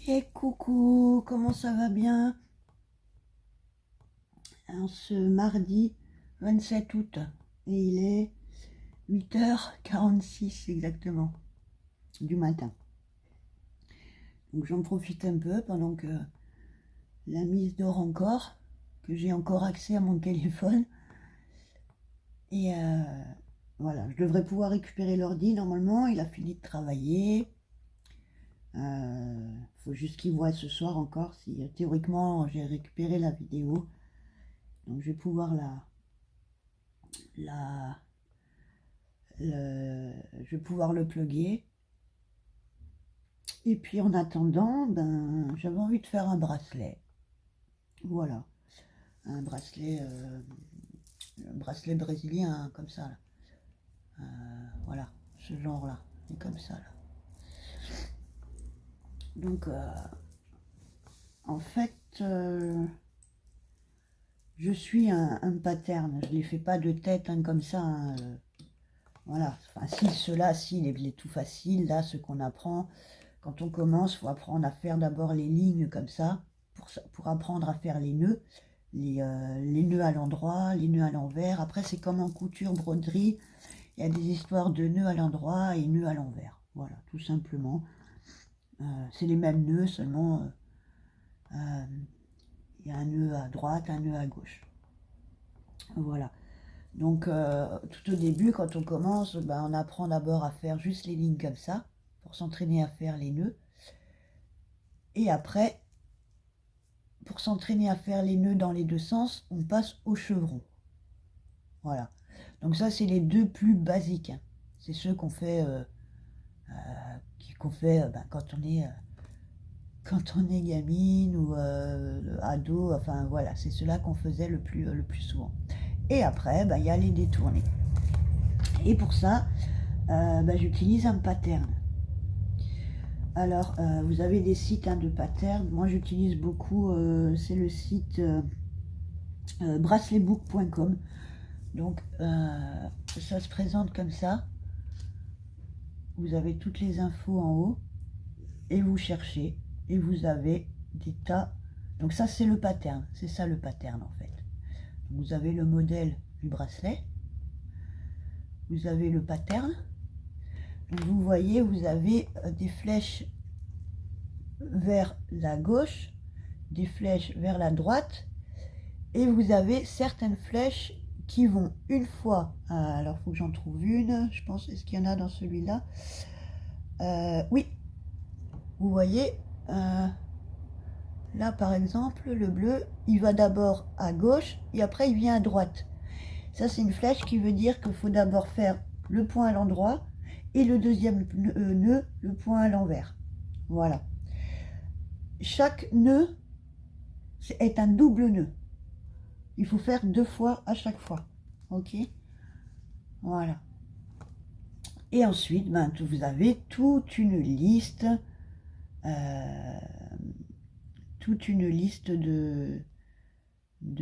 Et coucou, comment ça va bien? En ce mardi 27 août, et il est 8h46 exactement du matin. Donc j'en profite un peu pendant que la mise dort encore, que j'ai encore accès à mon téléphone. Et voilà, je devrais pouvoir récupérer l'ordi normalement, il a fini de travailler. Faut juste qu'il voit ce soir encore si théoriquement j'ai récupéré la vidéo. Donc je vais pouvoir je vais pouvoir le plugger. Et puis en attendant, ben, j'avais envie de faire un bracelet. Voilà, un bracelet brésilien hein, comme ça. Là. Voilà, ce genre-là, et comme ça. Là. Donc, en fait, je suis un pattern. Je ne les fais pas de tête hein, comme ça. Hein, voilà, enfin, si ceux-là, si, il est tout facile. Là, ce qu'on apprend, quand on commence, il faut apprendre à faire d'abord les lignes comme ça, pour apprendre à faire les nœuds. Les nœuds à l'endroit, les nœuds à l'envers. Après, c'est comme en couture, broderie. Il y a des histoires de nœuds à l'endroit et nœuds à l'envers. Voilà, tout simplement. C'est les mêmes nœuds, seulement il y a un nœud à droite, un nœud à gauche. Voilà. Donc, tout au début, quand on commence, ben, on apprend d'abord à faire juste les lignes comme ça, pour s'entraîner à faire les nœuds. Et après, pour s'entraîner à faire les nœuds dans les deux sens, on passe au chevron. Voilà. Donc ça, c'est les deux plus basiques. Hein. C'est ceux qu'on fait, ben, quand on est gamine ou ado. Enfin voilà, c'est ceux-là qu'on faisait le plus souvent. Et après, ben, y a les détournés. Et pour ça, ben, j'utilise un pattern. Alors, vous avez des sites hein, de pattern. Moi, j'utilise beaucoup, c'est le site braceletbook.com. Donc, ça se présente comme ça. Vous avez toutes les infos en haut. Et vous cherchez. Et vous avez des tas. Donc ça, c'est le pattern. C'est ça le pattern, en fait. Vous avez le modèle du bracelet. Vous avez le pattern. Donc, vous voyez, vous avez des flèches vers la gauche, des flèches vers la droite, et vous avez certaines flèches qui vont une fois, alors il faut que j'en trouve une, je pense, est-ce qu'il y en a dans celui-là? Oui, vous voyez, là par exemple, le bleu, il va d'abord à gauche, et après il vient à droite. Ça c'est une flèche qui veut dire qu'il faut d'abord faire le point à l'endroit, et le deuxième nœud, le point à l'envers. Voilà. Chaque nœud est un double nœud. Il faut faire 2 fois à chaque fois. Ok? Voilà. Et ensuite, ben, vous avez toute une liste de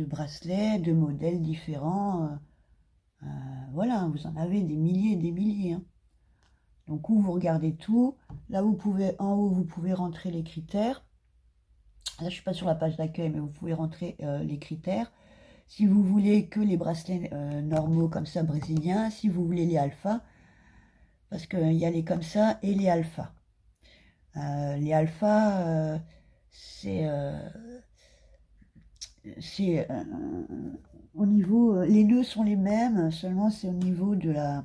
bracelets, de modèles différents. Voilà, vous en avez des milliers et des milliers. Hein. Donc, où vous regardez tout. Là, vous pouvez, en haut, vous pouvez rentrer les critères. Là, je ne suis pas sur la page d'accueil, mais vous pouvez rentrer les critères. Si vous voulez que les bracelets normaux comme ça, brésiliens, si vous voulez les alphas, parce qu'il y a les comme ça et les alphas. Les alphas, c'est au niveau, les nœuds sont les mêmes, seulement c'est au niveau de la,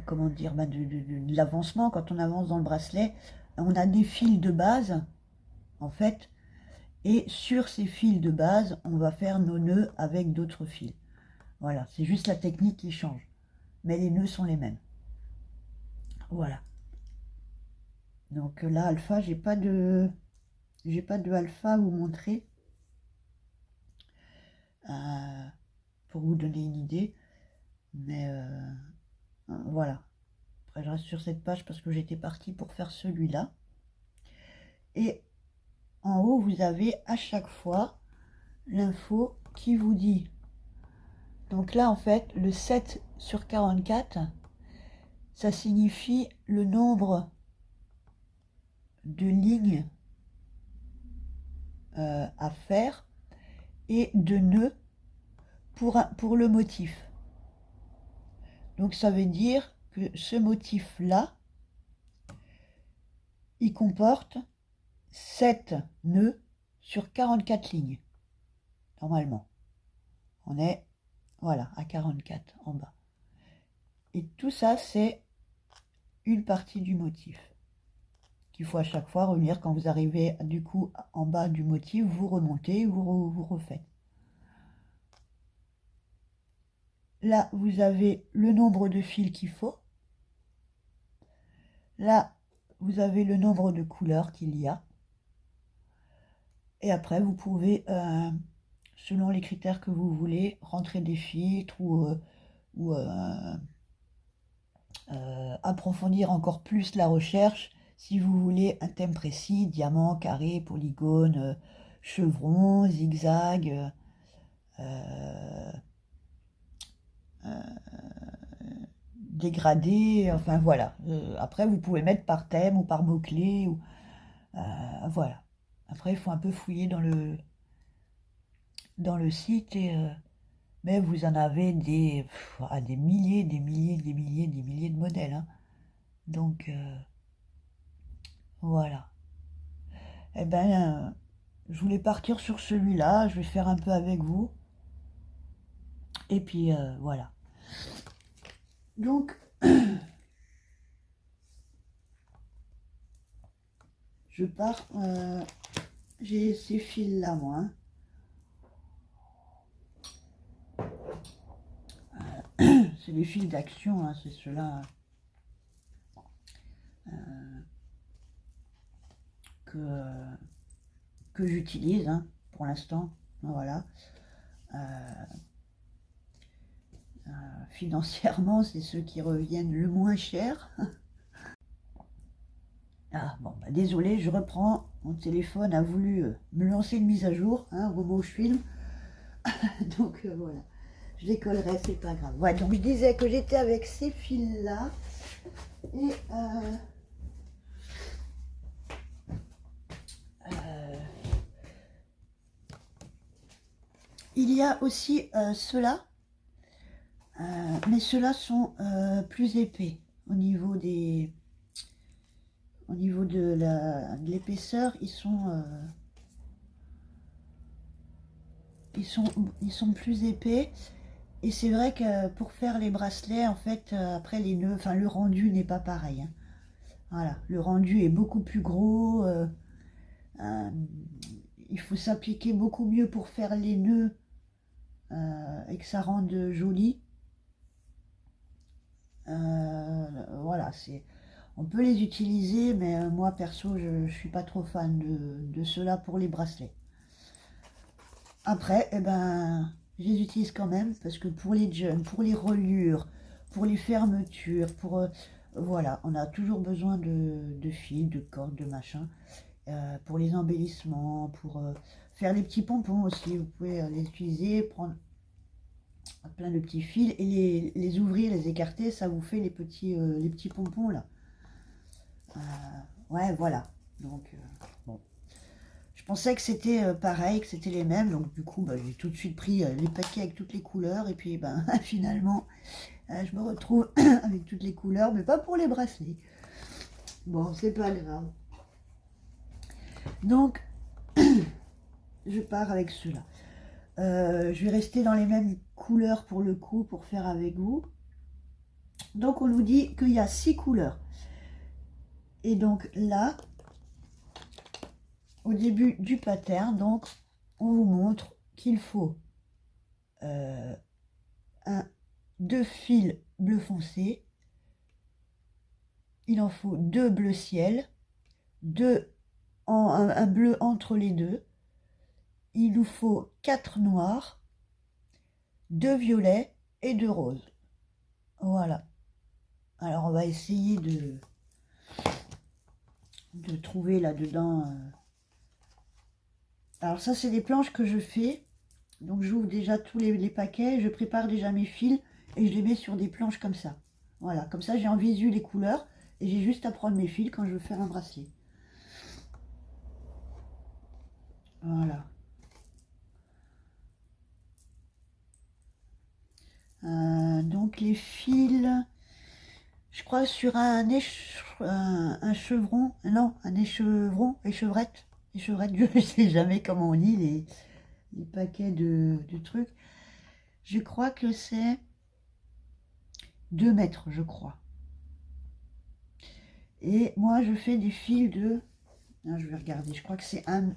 comment dire, bah de l'avancement. Quand on avance dans le bracelet, on a des fils de base, en fait, et sur ces fils de base, on va faire nos nœuds avec d'autres fils. Voilà, c'est juste la technique qui change, mais les nœuds sont les mêmes. Voilà. Donc là, alpha, j'ai pas de alpha à vous montrer pour vous donner une idée, mais voilà. Après, je reste sur cette page parce que j'étais partie pour faire celui-là. Et en haut, vous avez à chaque fois l'info qui vous dit. Donc là, en fait, le 7 sur 44, ça signifie le nombre de lignes à faire et de nœuds pour le motif. Donc ça veut dire que ce motif-là, il comporte 7 nœuds sur 44 lignes, normalement. On est, voilà, à 44 en bas. Et tout ça, c'est une partie du motif qu'il faut à chaque fois revenir. Quand vous arrivez du coup en bas du motif, vous remontez, vous refaites. Là, vous avez le nombre de fils qu'il faut. Là, vous avez le nombre de couleurs qu'il y a. Et après, vous pouvez, selon les critères que vous voulez, rentrer des filtres ou approfondir encore plus la recherche. Si vous voulez un thème précis, diamant, carré, polygone, chevron, zigzag, dégradé, enfin voilà. Après, vous pouvez mettre par thème ou par mots-clés. Voilà. Après, il faut un peu fouiller dans le site, mais vous en avez des milliers, des milliers de modèles. Hein. Donc, voilà. Eh ben, je voulais partir sur celui-là. Je vais faire un peu avec vous. Et puis, voilà. Donc, je pars. J'ai ces fils-là, moi. Hein. C'est les fils d'action, hein, c'est ceux-là que j'utilise hein, pour l'instant. Voilà. Financièrement, c'est ceux qui reviennent le moins cher. Ah bon, bah, désolé, je reprends. Mon téléphone a voulu me lancer une mise à jour hein, au moment où je filme. Donc voilà, je décollerai, c'est pas grave. Ouais, donc je disais que j'étais avec ces fils-là. Et il y a aussi ceux-là. Mais ceux-là sont plus épais au niveau de l'épaisseur. Ils sont plus épais. Et c'est vrai que pour faire les bracelets, en fait, après les nœuds, enfin le rendu n'est pas pareil. Hein. Voilà, le rendu est beaucoup plus gros. Il faut s'appliquer beaucoup mieux pour faire les nœuds et que ça rende joli. Voilà, on peut les utiliser, mais moi perso, je ne suis pas trop fan de ceux-là pour les bracelets. Après, eh ben, je les utilise quand même parce que pour les jeunes, pour les reliures, pour les fermetures, voilà, on a toujours besoin de fils, de cordes, de machin, pour les embellissements, pour faire les petits pompons aussi. Vous pouvez les utiliser, prendre plein de petits fils et les ouvrir, les écarter, ça vous fait les petits pompons là. Ouais, voilà. Donc, bon. Je pensais que c'était pareil, que c'était les mêmes. Donc, du coup, bah, j'ai tout de suite pris les paquets avec toutes les couleurs. Et puis, ben, finalement, je me retrouve avec toutes les couleurs, mais pas pour les bracelets. Bon, c'est pas grave. Donc, je pars avec ceux-là. Je vais rester dans les mêmes couleurs pour le coup, pour faire avec vous. Donc, on nous dit qu'il y a 6 couleurs. Et donc, là, au début du pattern, donc, on vous montre qu'il faut 2 fils bleu foncé, il en faut 2 bleu ciel, un bleu entre les deux, il nous faut 4 noirs, 2 violets et 2 roses. Voilà. Alors on va essayer de trouver là-dedans. Alors ça c'est des planches que je fais. Donc j'ouvre déjà tous les paquets, je prépare déjà mes fils et je les mets sur des planches comme ça. Voilà, comme ça j'ai en visu les couleurs et j'ai juste à prendre mes fils quand je veux faire un bracelet. Voilà. Donc les fils, je crois sur un chevron, non, un échevrette, je ne sais jamais comment on dit les paquets de trucs. Je crois que c'est 2 mètres, je crois. Et moi, je fais des fils de... je vais regarder, je crois que c'est 1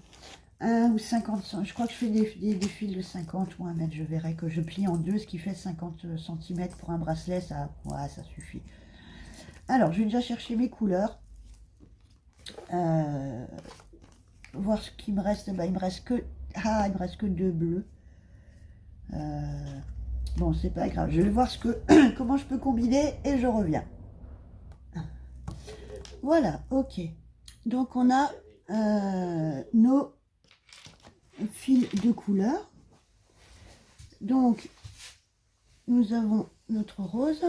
ou 50, je crois que je fais des fils de 50 ou 1 mètre, je verrai que je plie en deux, ce qui fait 50 cm pour un bracelet, ça, ouais, ça suffit. Alors, je vais déjà chercher mes couleurs, voir ce qu'il me reste. Il me reste que 2 bleus. Bon, c'est pas grave, je vais voir comment je peux combiner et je reviens. Voilà, ok. Donc on a nos fils de couleur. Donc nous avons notre rose.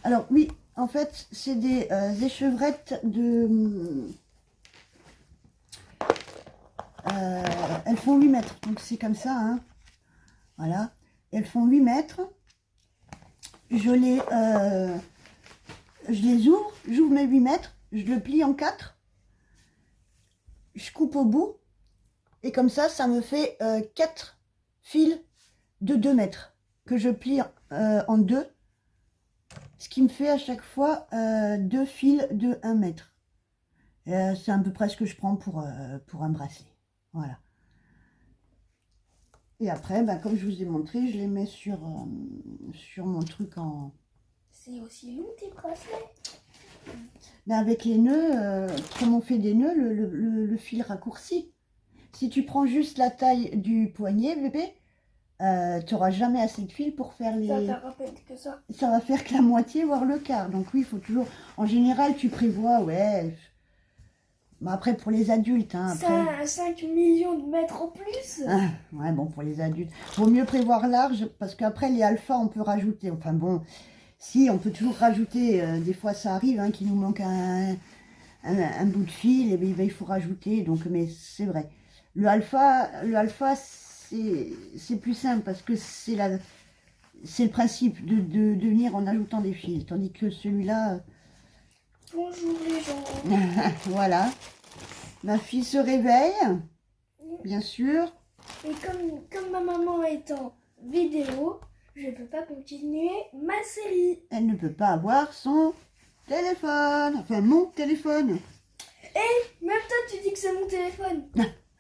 Alors oui, en fait c'est des échevrettes de... elles font 8 mètres, donc c'est comme ça, hein. Voilà, elles font 8 mètres. Je les ouvre, j'ouvre mes 8 mètres, je le plie en 4, je coupe au bout, et comme ça, ça me fait 4 fils de 2 mètres que je plie en 2, ce qui me fait à chaque fois 2 fils de 1 mètre. C'est à peu près ce que je prends pour un bracelet. Voilà. Et après, comme je vous ai montré, je les mets sur mon truc en... C'est aussi long tes bracelets? Mais avec les nœuds, comme on fait des nœuds, le fil raccourci. Si tu prends juste la taille du poignet, bébé, tu n'auras jamais assez de fil pour faire les... Ça va faire à peine que ça. Ça va faire que la moitié, voire le quart. Donc oui, il faut toujours... En général, tu prévois, ouais... Mais après, pour les adultes... Hein, après... 5 millions de mètres en plus. Ah, ouais, bon, pour les adultes. Vaut mieux prévoir large, parce qu'après, les alphas, on peut rajouter. Enfin bon, si, on peut toujours rajouter. Des fois, ça arrive, hein, qu'il nous manque un bout de fil, et bien, il faut rajouter. Donc, mais c'est vrai. Le alpha c'est plus simple, parce que c'est le principe de venir en ajoutant des fils. Tandis que celui-là... Bonjour les gens. Voilà. Ma fille se réveille, bien sûr. Et comme ma maman est en vidéo, je ne peux pas continuer ma série. Elle ne peut pas avoir son téléphone. Enfin, mon téléphone. Et même toi, tu dis que c'est mon téléphone.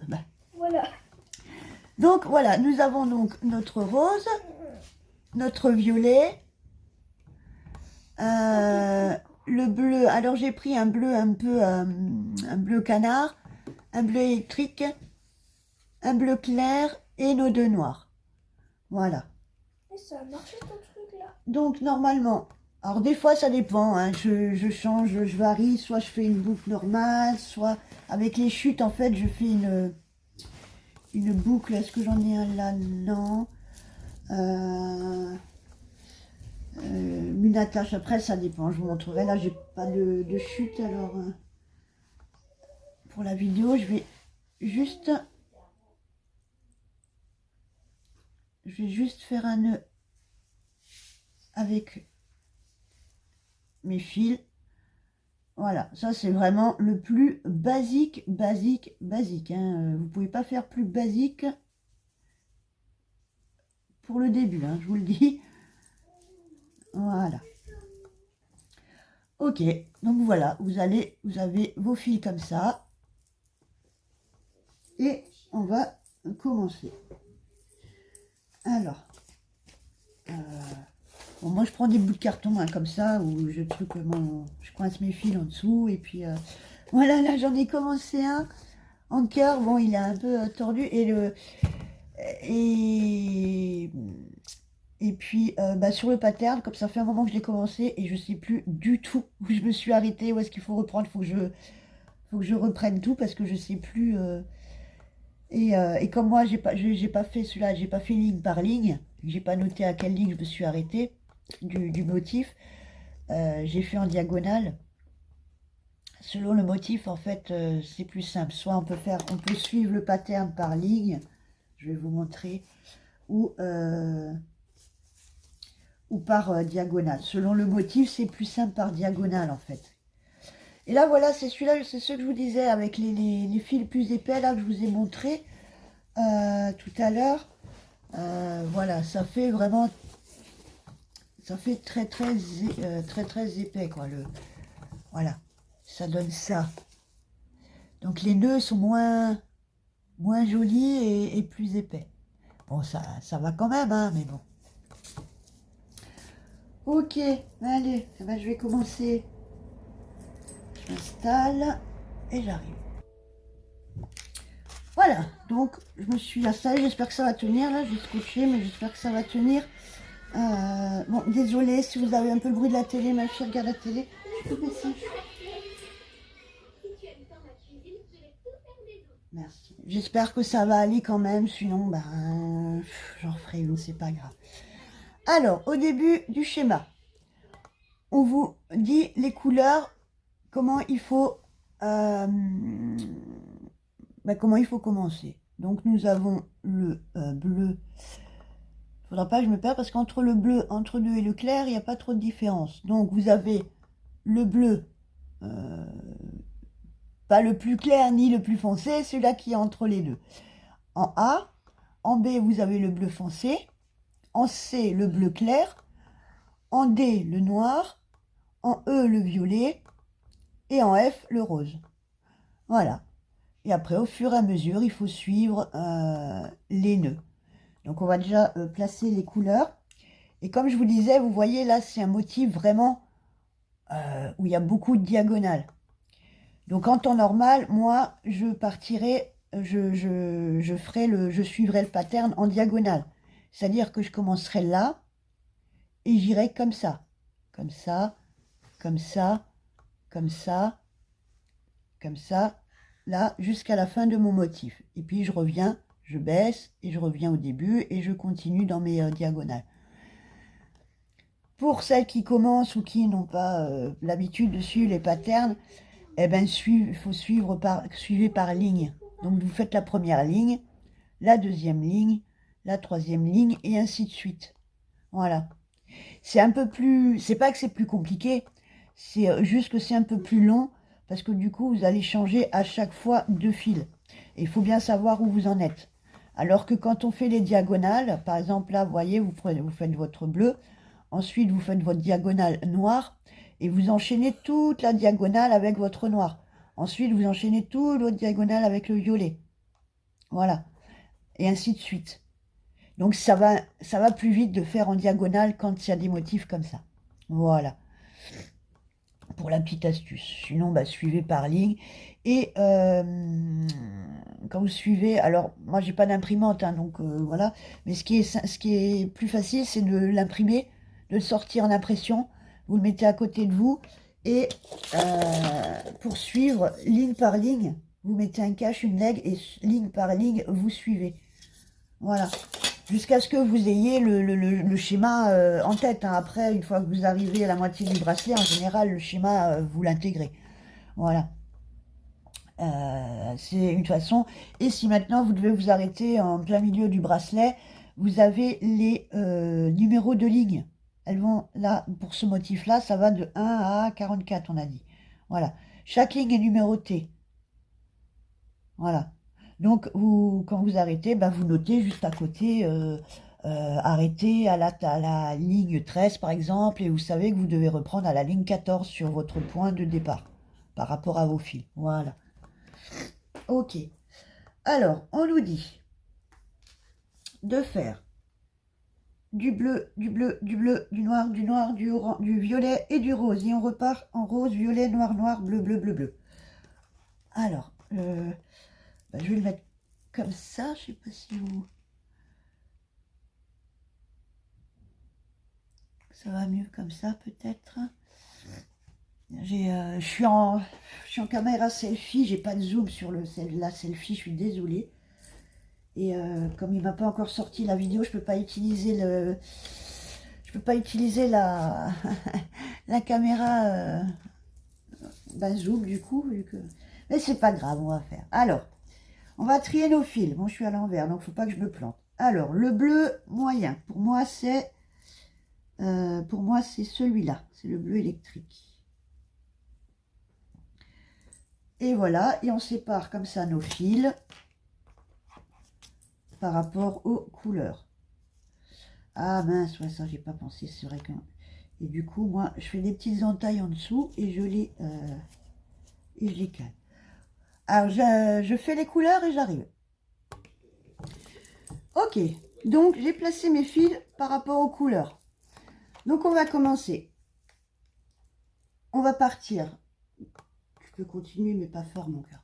Bah. Voilà. Donc, voilà, nous avons donc notre rose, notre violet, le bleu. Alors, j'ai pris un bleu un peu, un bleu canard, un bleu électrique, un bleu clair et nos 2 noirs. Voilà. Et ça a marché ton truc là? Donc, normalement, alors des fois, ça dépend, hein, je change, je varie, soit je fais une boucle normale, soit avec les chutes, en fait, je fais une boucle. Est-ce que j'en ai un là? Non. Une attache, après, ça dépend, je vous montrerai. Là, j'ai pas de chute, alors pour la vidéo, je vais juste faire un nœud avec mes fils. Voilà, ça c'est vraiment le plus basique. Hein. Vous pouvez pas faire plus basique pour le début, hein, je vous le dis. Voilà. Ok, donc voilà, vous avez vos fils comme ça. Et on va commencer. Alors, bon, moi je prends des bouts de carton, hein, comme ça, où je coince mes fils en dessous. Et puis voilà, là j'en ai commencé un en cœur. Bon, il est un peu tordu. Et puis sur le pattern, comme ça fait un moment que je l'ai commencé et je sais plus du tout où je me suis arrêtée, où est-ce qu'il faut reprendre. Faut que je reprenne tout parce que je sais plus. Et comme moi j'ai pas fait celui-là, j'ai pas fait ligne par ligne, j'ai pas noté à quelle ligne je me suis arrêtée du motif. j'ai fait en diagonale. Selon le motif, en fait, c'est plus simple. Soit on peut suivre le pattern par ligne, je vais vous montrer, ou par diagonale. Selon le motif, c'est plus simple par diagonale, en fait. Et là, voilà, c'est celui-là, c'est ce que je vous disais, avec les fils plus épais, là, que je vous ai montré tout à l'heure. Voilà, ça fait vraiment... Ça fait très épais, quoi. Voilà, ça donne ça. Donc les nœuds sont moins jolis et plus épais. Bon, ça va quand même, hein, mais bon. Ok, allez, eh ben, je vais commencer. Je m'installe et j'arrive. Voilà, donc je me suis installée, j'espère que ça va tenir. Là, je vais scotcher, mais j'espère que ça va tenir. Bon, désolé si vous avez un peu le bruit de la télé, ma fille regarde la télé. Je peux baisser. Merci. J'espère que ça va aller quand même, sinon, ben, j'en ferai une, c'est pas grave. Alors, au début du schéma, on vous dit les couleurs, comment il faut commencer. Donc, nous avons le bleu. Il ne faudra pas que je me perde parce qu'entre le bleu, entre deux et le clair, il n'y a pas trop de différence. Donc, vous avez le bleu, pas le plus clair ni le plus foncé, celui-là qui est entre les deux. En A, en B, vous avez le bleu foncé. En C, le bleu clair. En D, le noir. En E, le violet. Et en F, le rose. Voilà. Et après, au fur et à mesure, il faut suivre les nœuds. Donc, on va déjà placer les couleurs. Et comme je vous disais, vous voyez, là, c'est un motif vraiment où il y a beaucoup de diagonales. Donc, en temps normal, moi, je partirai, je suivrai le pattern en diagonale. C'est-à-dire que je commencerai là et j'irai comme ça. Comme ça, comme ça, comme ça, comme ça, là, jusqu'à la fin de mon motif. Et puis, je reviens, je baisse et je reviens au début et je continue dans mes diagonales. Pour celles qui commencent ou qui n'ont pas l'habitude de suivre les patterns, eh ben, il faut suivre par ligne. Donc, vous faites la première ligne, la deuxième ligne, la troisième ligne, et ainsi de suite. Voilà. C'est un peu plus... C'est pas que c'est plus compliqué, c'est juste que c'est un peu plus long, parce que du coup, vous allez changer à chaque fois de fil. Et il faut bien savoir où vous en êtes. Alors que quand on fait les diagonales, par exemple, là, vous voyez, vous faites votre bleu, ensuite, vous faites votre diagonale noire, et vous enchaînez toute la diagonale avec votre noir. Ensuite, vous enchaînez toute votre diagonale avec le violet. Voilà. Et ainsi de suite. Donc, ça va plus vite de faire en diagonale quand il y a des motifs comme ça. Voilà. Pour la petite astuce. Sinon, bah, suivez par ligne. Et quand vous suivez, alors moi j'ai pas d'imprimante, hein, donc voilà. Mais ce qui est plus facile, c'est de l'imprimer, de le sortir en impression. Vous le mettez à côté de vous et pour suivre ligne par ligne, vous mettez un cache, une leg et ligne par ligne, vous suivez. Voilà. Jusqu'à ce que vous ayez le schéma en tête. Hein. Après, une fois que vous arrivez à la moitié du bracelet, en général, le schéma, vous l'intégrez. Voilà. C'est une façon. Et si maintenant, vous devez vous arrêter en plein milieu du bracelet, vous avez les numéros de ligne. Elles vont là, pour ce motif-là, ça va de 1 à 44, on a dit. Voilà. Chaque ligne est numérotée. Voilà. Donc, quand vous arrêtez, ben, vous notez juste à côté, arrêtez à la ligne 13, par exemple, et vous savez que vous devez reprendre à la ligne 14 sur votre point de départ, par rapport à vos fils. Voilà. Ok. Alors, on nous dit de faire du bleu, du bleu, du bleu, du noir, du orange, du violet et du rose. Et on repart en rose, violet, noir, noir, bleu, bleu, bleu, bleu. Alors, je vais le mettre comme ça. Je sais pas si vous... Ça va mieux comme ça, peut-être. Je suis en caméra selfie. J'ai pas de zoom sur la selfie. Je suis désolée. Et comme il m'a pas encore sorti la vidéo, je peux pas utiliser je peux pas utiliser la, la caméra zoom du coup, vu que... Mais c'est pas grave, on va faire. Alors, on va trier nos fils. Bon, je suis à l'envers, donc faut pas que je me plante. Alors, le bleu moyen, pour moi, c'est celui-là. C'est le bleu électrique. Et voilà, et on sépare comme ça nos fils par rapport aux couleurs. Ah mince, ouais, ça j'ai pas pensé, c'est vrai que... Et du coup, moi, je fais des petites entailles en dessous et je les cale. Alors, je fais les couleurs et j'arrive. Ok, donc j'ai placé mes fils par rapport aux couleurs. Donc on va commencer. On va partir. Je peux continuer, mais pas fort, mon cœur.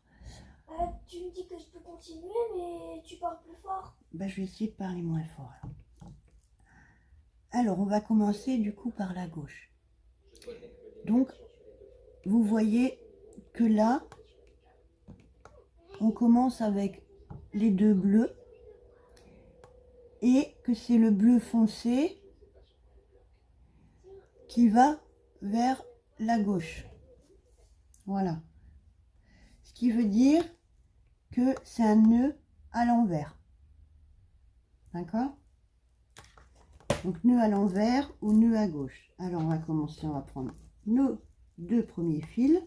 Tu me dis que je peux continuer, mais tu parles plus fort. Ben, je vais essayer de parler moins fort. Alors, on va commencer du coup par la gauche. Donc, vous voyez que là, on commence avec les deux bleus et que c'est le bleu foncé qui va vers la gauche. Voilà. Ce qui veut dire que c'est un nœud à l'envers. D'accord? Donc nœud à l'envers ou nœud à gauche. Alors on va commencer, on va prendre nos deux premiers fils.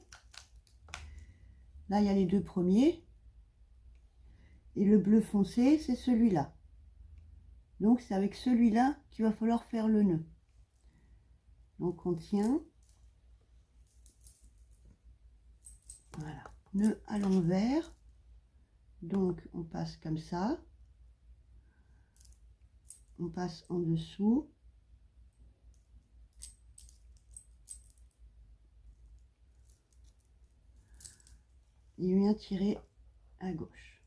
Là il y a les deux premiers. Et le bleu foncé, c'est celui-là. Donc c'est avec celui-là qu'il va falloir faire le nœud. Donc on tient. Voilà. Nœud à l'envers. Donc on passe comme ça. On passe en dessous. Et on vient tirer à gauche.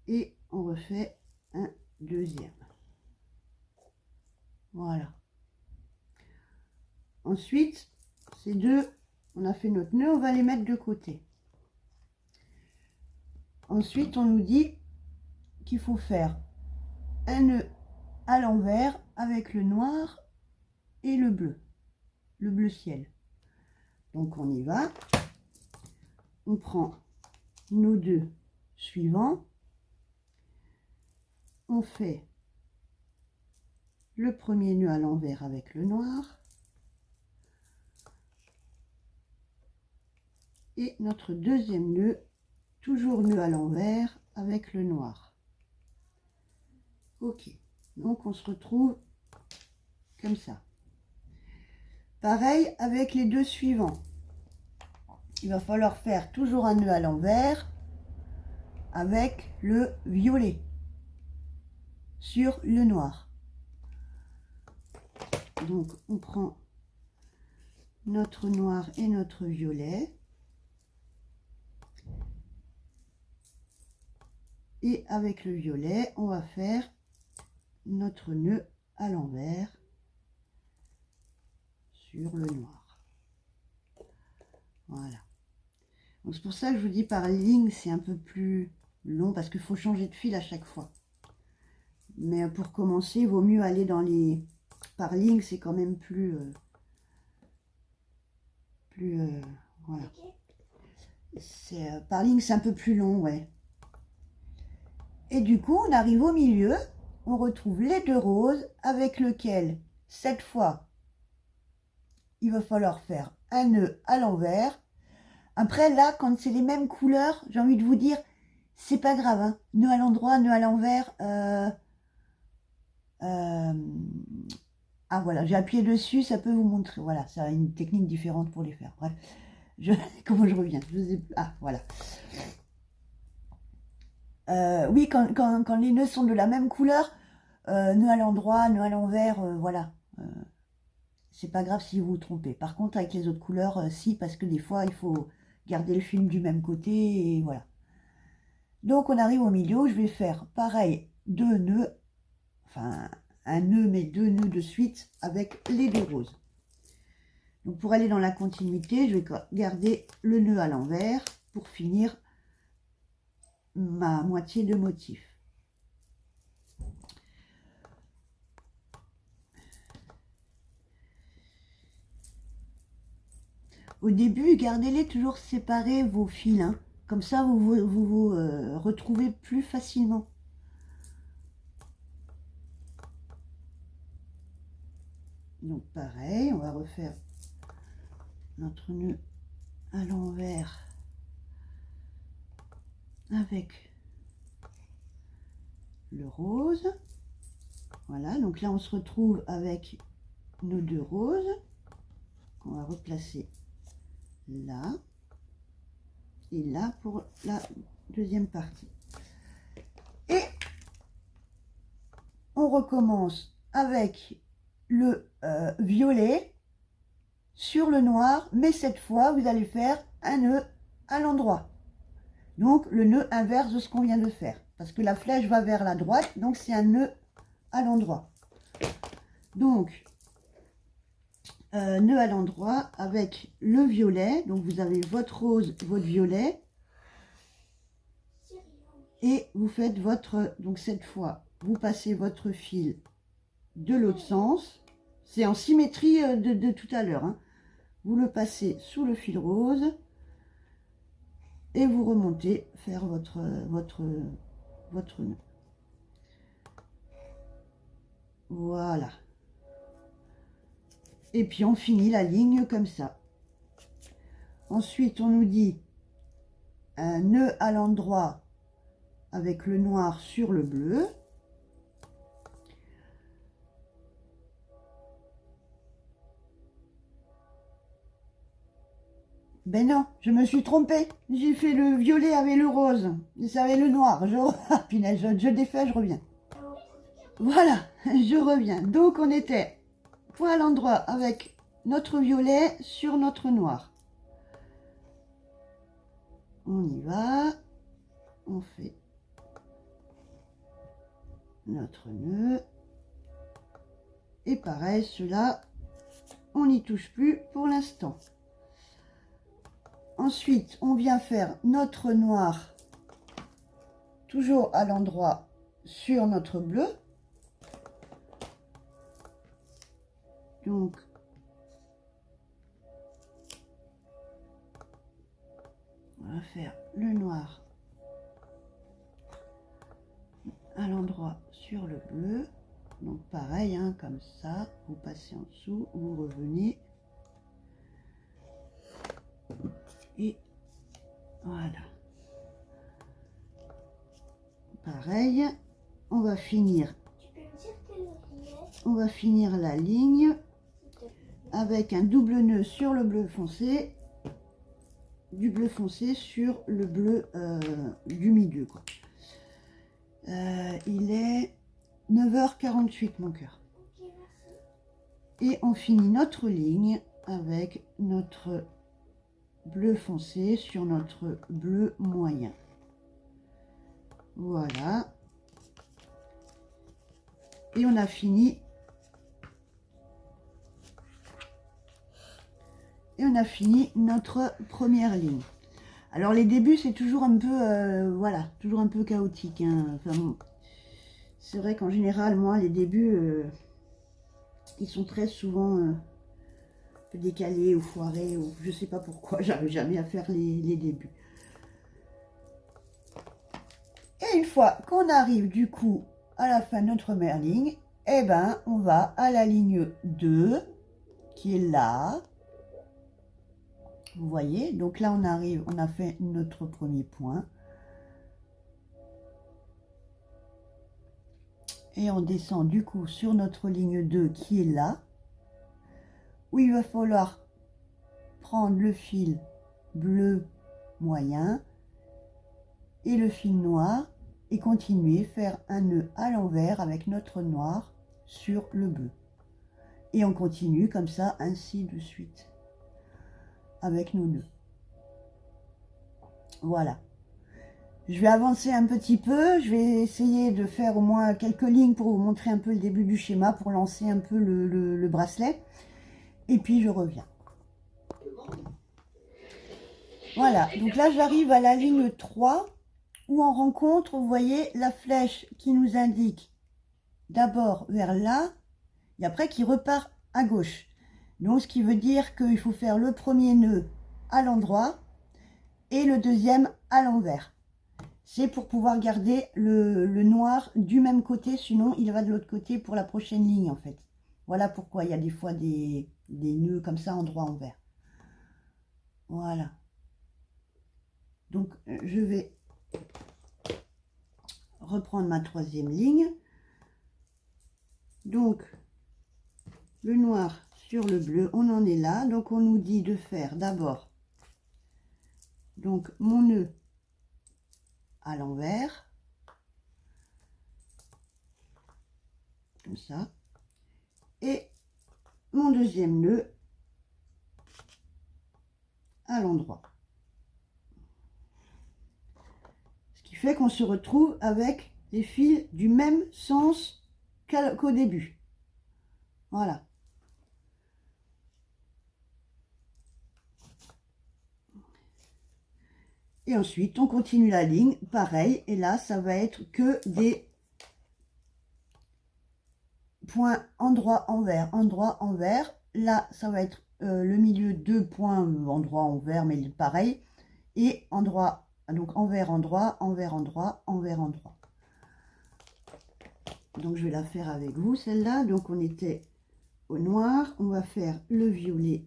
Et on refait un deuxième. Voilà. Ensuite, ces deux, on a fait notre nœud, on va les mettre de côté. Ensuite, on nous dit qu'il faut faire un nœud à l'envers avec le noir et le bleu ciel. Donc on y va. On prend nos deux suivants. On fait le premier nœud à l'envers avec le noir. Et notre deuxième nœud, toujours nœud à l'envers avec le noir. Ok, donc on se retrouve comme ça. Pareil avec les deux suivants. Il va falloir faire toujours un nœud à l'envers avec le violet sur le noir. Donc on prend notre noir et notre violet. Et avec le violet, on va faire notre nœud à l'envers sur le noir. Voilà. Donc c'est pour ça que je vous dis par ligne, c'est un peu plus long parce qu'il faut changer de fil à chaque fois. Mais pour commencer, il vaut mieux aller dans les... Par ligne, c'est quand même plus... voilà. Par ligne, c'est un peu plus long, ouais. Et du coup, on arrive au milieu, on retrouve les deux roses avec lequel, cette fois, il va falloir faire un nœud à l'envers. Après, là, quand c'est les mêmes couleurs, j'ai envie de vous dire, c'est pas grave, hein. Nœud à l'endroit, nœud à l'envers. Ah voilà, j'ai appuyé dessus, ça peut vous montrer. Voilà, ça a une technique différente pour les faire. Bref, comment je reviens, ah, voilà. Oui, quand les nœuds sont de la même couleur, nœud à l'endroit, nœud à l'envers, voilà. C'est pas grave si vous vous trompez. Par contre, avec les autres couleurs, si, parce que des fois, il faut garder le film du même côté, et voilà. Donc, on arrive au milieu, je vais faire pareil, deux nœuds, enfin, un nœud, mais deux nœuds de suite avec les deux roses. Donc, pour aller dans la continuité, je vais garder le nœud à l'envers pour finir ma moitié de motif. Au début, gardez-les toujours séparés, vos fils, hein. Comme ça, vous retrouvez plus facilement. Donc pareil, on va refaire notre nœud à l'envers avec le rose. Voilà, donc là on se retrouve avec nos deux roses qu'on va replacer là et là pour la deuxième partie. Et on recommence avec le violet sur le noir, mais cette fois vous allez faire un nœud à l'endroit. Donc le nœud inverse de ce qu'on vient de faire, parce que la flèche va vers la droite, donc c'est un nœud à l'endroit. Donc nœud à l'endroit avec le violet, donc vous avez votre rose, votre violet, et vous faites votre, donc cette fois vous passez votre fil de l'autre sens, c'est en symétrie de tout à l'heure, hein. Vous le passez sous le fil rose et vous remontez faire votre nœud. Voilà. Et puis on finit la ligne comme ça. Ensuite on nous dit un nœud à l'endroit avec le noir sur le bleu. Ben non, je me suis trompée. J'ai fait le violet avec le rose. Et ça avait le noir. Punaise, je défais, je reviens. Voilà, je reviens. Donc on était point à l'endroit avec notre violet sur notre noir. On y va. On fait notre nœud. Et pareil, ceux-là, on n'y touche plus pour l'instant. Ensuite, on vient faire notre noir, toujours à l'endroit sur notre bleu. Donc, on va faire le noir à l'endroit sur le bleu. Donc pareil, hein, comme ça, vous passez en dessous, vous revenez. Et voilà. Pareil, on va finir. On va finir la ligne avec un double nœud sur le bleu foncé, du bleu foncé sur le bleu du milieu, quoi. Il est 9h48 mon cœur. Et on finit notre ligne avec notre bleu foncé sur notre bleu moyen. Voilà. Et on a fini. Et on a fini notre première ligne. Alors les débuts c'est toujours un peu voilà, toujours un peu chaotique, hein. Enfin, bon, c'est vrai qu'en général moi les débuts ils sont très souvent un peu décalés ou foirés, ou je sais pas pourquoi, j'arrive jamais à faire les débuts. Et une fois qu'on arrive du coup à la fin de notre première ligne, eh ben on va à la ligne 2 qui est là. Vous voyez, donc là on arrive, on a fait notre premier point. Et on descend du coup sur notre ligne 2 qui est là, où il va falloir prendre le fil bleu moyen et le fil noir et continuer, faire un nœud à l'envers avec notre noir sur le bleu. Et on continue comme ça, ainsi de suite, avec nos nœuds. Voilà. Je vais avancer un petit peu, je vais essayer de faire au moins quelques lignes pour vous montrer un peu le début du schéma, pour lancer un peu le bracelet. Et puis je reviens. Voilà, donc là j'arrive à la ligne 3, où on rencontre, vous voyez, la flèche qui nous indique d'abord vers là, et après qui repart à gauche. Donc ce qui veut dire qu'il faut faire le premier nœud à l'endroit et le deuxième à l'envers. C'est pour pouvoir garder le noir du même côté, sinon il va de l'autre côté pour la prochaine ligne en fait. Voilà pourquoi il y a des fois des nœuds comme ça endroit envers. Voilà. Donc je vais reprendre ma troisième ligne. Donc le noir sur le bleu, on en est là. Donc on nous dit de faire d'abord donc mon nœud à l'envers, comme ça, et mon deuxième nœud à l'endroit. Ce qui fait qu'on se retrouve avec les fils du même sens qu'au début. Voilà. Et ensuite, on continue la ligne, pareil, et là, ça va être que des points endroit envers, endroit envers. Là, ça va être le milieu 2 points endroit envers, mais pareil, et endroit, donc envers endroit, envers endroit, envers endroit. Donc je vais la faire avec vous, celle-là. Donc on était au noir, on va faire le violet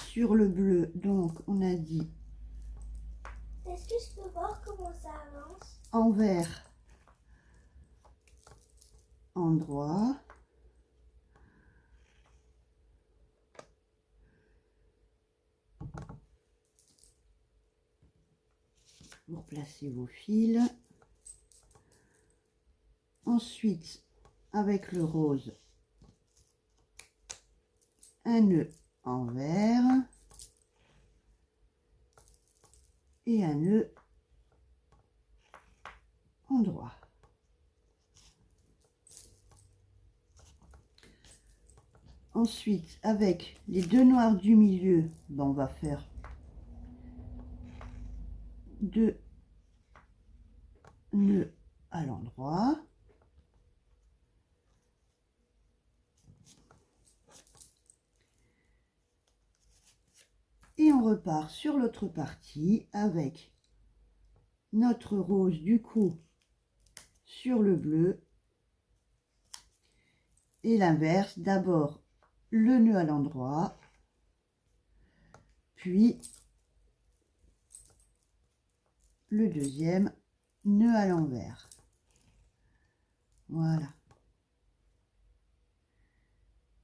sur le bleu, donc on a dit est-ce que je peux voir comment ça avance? Envers, endroit, vous replacez vos fils. Ensuite, avec le rose, un nœud envers et un nœud endroit. Ensuite, avec les deux noirs du milieu, ben on va faire deux nœuds à l'endroit. Et on repart sur l'autre partie avec notre rose du coup sur le bleu et l'inverse, d'abord le nœud à l'endroit, puis le deuxième nœud à l'envers. Voilà.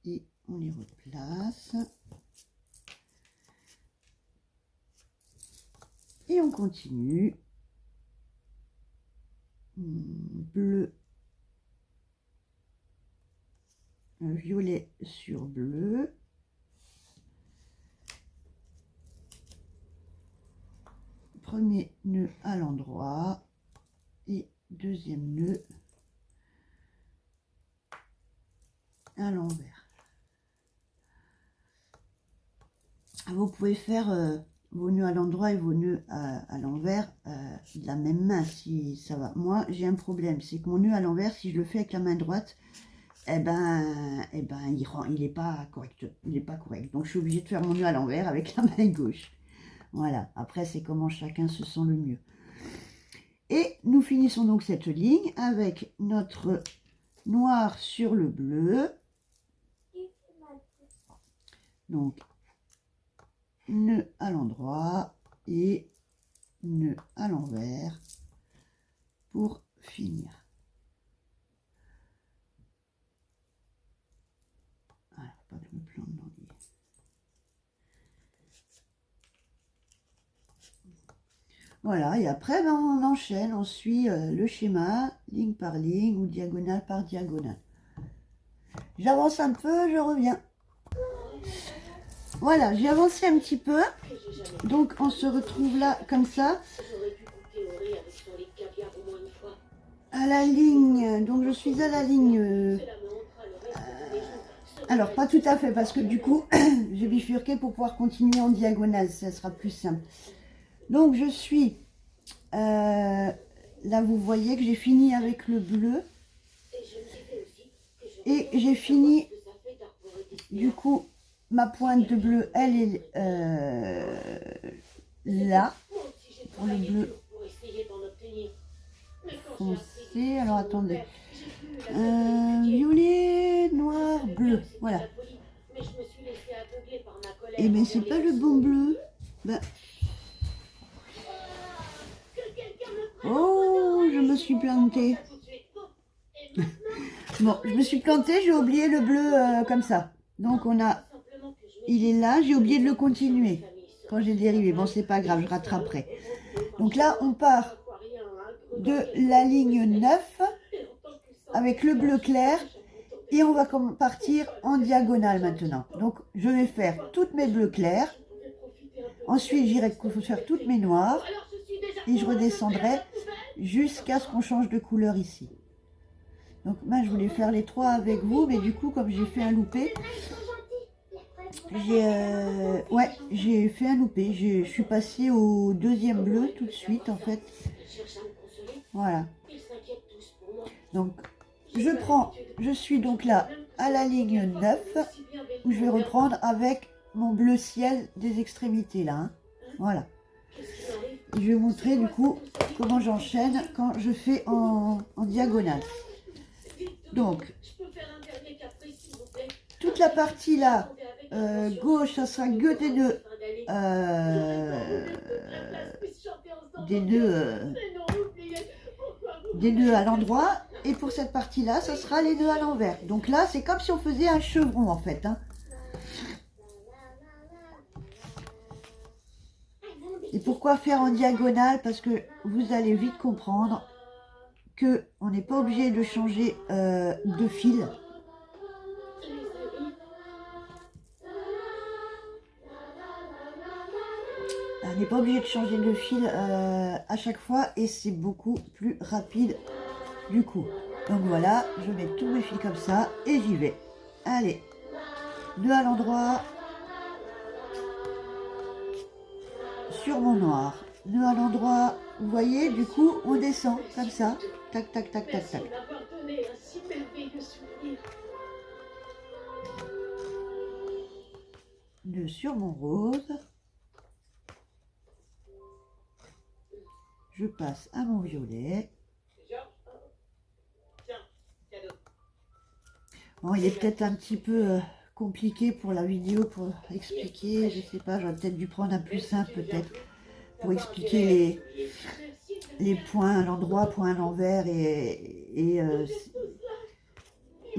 Et on les replace. Et on continue. Bleu, violet sur bleu. Premier nœud à l'endroit et deuxième nœud à l'envers. Vous pouvez faire vos nœuds à l'endroit et vos nœuds à l'envers de la même main si ça va. Moi j'ai un problème, c'est que mon nœud à l'envers, si je le fais avec la main droite, il n'est pas correct. Il n'est pas correct. Donc je suis obligée de faire mon nœud à l'envers avec la main gauche. Voilà, après c'est comment chacun se sent le mieux. Et nous finissons donc cette ligne avec notre noir sur le bleu. Donc nœud à l'endroit et nœud à l'envers pour finir. Voilà, pas que je me plante dans les... Voilà, et après ben, on enchaîne, on suit le schéma ligne par ligne ou diagonale par diagonale. J'avance un peu, je reviens. Voilà, j'ai avancé un petit peu, donc on se retrouve là comme ça, à la ligne, donc je suis à la ligne, alors pas tout à fait parce que du coup j'ai bifurqué pour pouvoir continuer en diagonale, ça sera plus simple. Donc je suis, là vous voyez que j'ai fini avec le bleu, Et j'ai fini, du coup, ma pointe de bleu, elle est là, pour le bleu foncé. Alors attendez, violet, noir, bleu, voilà. Et mais c'est pas le bon bleu. Ben... Oh, je me suis plantée. Bon, je me suis plantée, j'ai oublié le bleu comme ça. Donc on a, il est là, j'ai oublié de le continuer quand j'ai dérivé. Bon, c'est pas grave, je rattraperai. Donc là, on part de la ligne 9 avec le bleu clair et on va partir en diagonale maintenant. Donc je vais faire toutes mes bleus clairs. Ensuite, j'irai faire toutes mes noirs et je redescendrai jusqu'à ce qu'on change de couleur ici. Donc moi je voulais faire les trois avec vous, mais du coup comme j'ai fait un loupé, j'ai fait un loupé. Je suis passée au deuxième bleu tout de suite en fait. Voilà. Donc je suis donc là à la ligne 9 où je vais reprendre avec mon bleu ciel des extrémités là. Hein. Voilà. Et je vais vous montrer du coup comment j'enchaîne quand je fais en diagonale. Donc, toute la partie là, gauche, ça sera que des nœuds à l'endroit. Et pour cette partie là, ça sera les nœuds à l'envers. Donc là, c'est comme si on faisait un chevron en fait. Hein. Et pourquoi faire en diagonale? Parce que vous allez vite comprendre que on n'est pas obligé de changer de fil. On n'est pas obligé de changer de fil à chaque fois et c'est beaucoup plus rapide du coup. Donc voilà, je mets tous mes fils comme ça et j'y vais. Allez, nœud à l'endroit sur mon noir. Nœud à l'endroit, vous voyez, du coup on descend comme ça. Tac, tac, tac, tac, tac. Nœud sur mon rose. Je passe à mon violet. Bon, il est peut-être un petit peu compliqué pour la vidéo pour expliquer. Je sais pas, j'aurais peut-être dû prendre un plus simple peut-être pour expliquer les points à l'endroit, points à l'envers il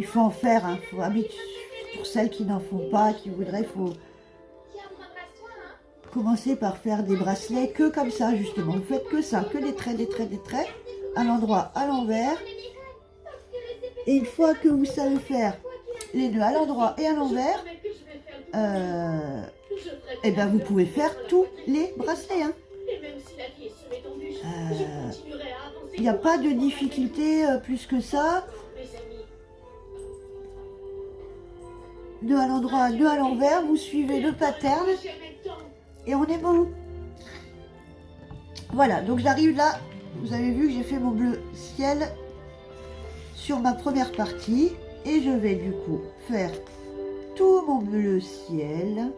faut en faire. Hein, pour celles qui n'en font pas, qui voudraient, il faut commencer par faire des bracelets que comme ça justement. Vous faites que ça, que des traits, des traits, des traits à l'endroit, à l'envers. Et une fois que vous savez faire les nœuds à l'endroit et à l'envers, et ben vous pouvez faire tous les bracelets. Hein. Il n'y a pas de difficulté plus que ça. Nœud à l'endroit, nœud à l'envers, vous suivez le pattern et on est bon. Voilà, donc j'arrive là, vous avez vu que j'ai fait mon bleu ciel sur ma première partie et je vais du coup faire tout mon bleu ciel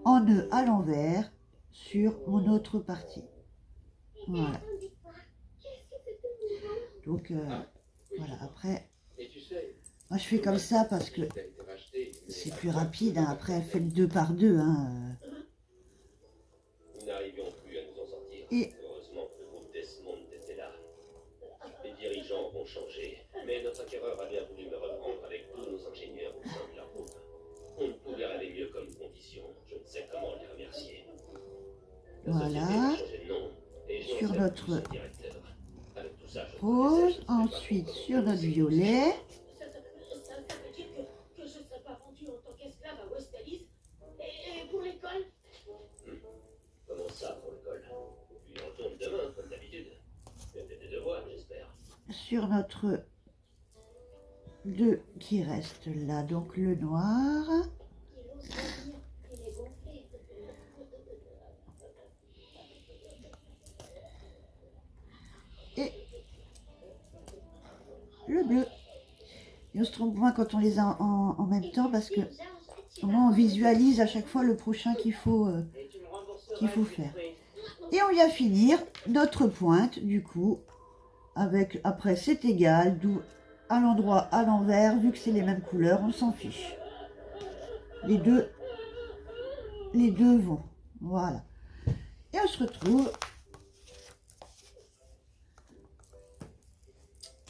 en nœud à l'envers sur mon autre partie. Voilà. Donc voilà, après moi je fais comme ça parce que c'est plus rapide. Hein. Après faites 2 par 2. Hein. Nous n'arrivions plus à nous en sortir. Et heureusement que le groupe Desmond était là. Les dirigeants ont changé, mais notre acquéreur a bien voulu me reprendre avec tous nos ingénieurs au sein de leur groupe. On ne pouvait rêver mieux comme condition. Je ne sais comment les remercier. voilà. Sur notre rose, ensuite sur notre violet. Ça veut dire que je ne serai pas vendu en tant qu'esclave à Westalis. Et pour l'école Comment ça pour l'école? Il retourne demain, comme d'habitude. Il y a des devoirs, j'espère. Sur notre 2 qui reste là, donc le noir. Et le bleu. Et on se trompe moins quand on les a en même temps parce que au moins on visualise à chaque fois le prochain qu'il faut faire. Et on vient finir notre pointe du coup avec, après c'est égal, d'où à l'endroit, à l'envers, vu que c'est les mêmes couleurs, on s'en fiche. Les deux vont, voilà. Et on se retrouve